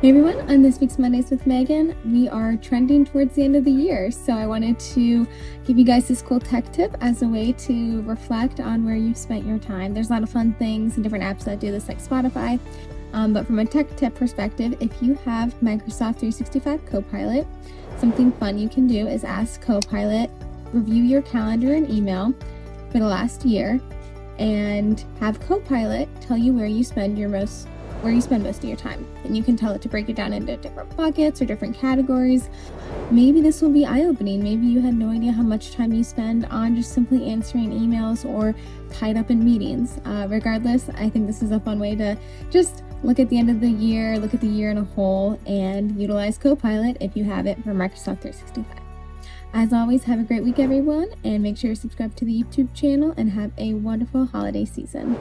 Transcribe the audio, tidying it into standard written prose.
Hey everyone, on this week's Mondays with Megan, we are trending towards the end of the year. So I wanted to give you guys this cool tech tip as a way to reflect on where you've spent your time. There's a lot of fun things and different apps that do this, like Spotify. But from a tech tip perspective, if you have Microsoft 365 CoPilot, something fun you can do is ask CoPilot, review your calendar and email for the last year, and have CoPilot tell you where you spend most of your time. And you can tell it to break it down into different buckets or different categories. Maybe this will be eye-opening. Maybe you had no idea how much time you spend on just simply answering emails or tied up in meetings. Regardless, I think this is a fun way to just look at the end of the year, look at the year in a whole, and utilize CoPilot if you have it for Microsoft 365. As always, have a great week, everyone, and make sure you subscribe to the YouTube channel and have a wonderful holiday season.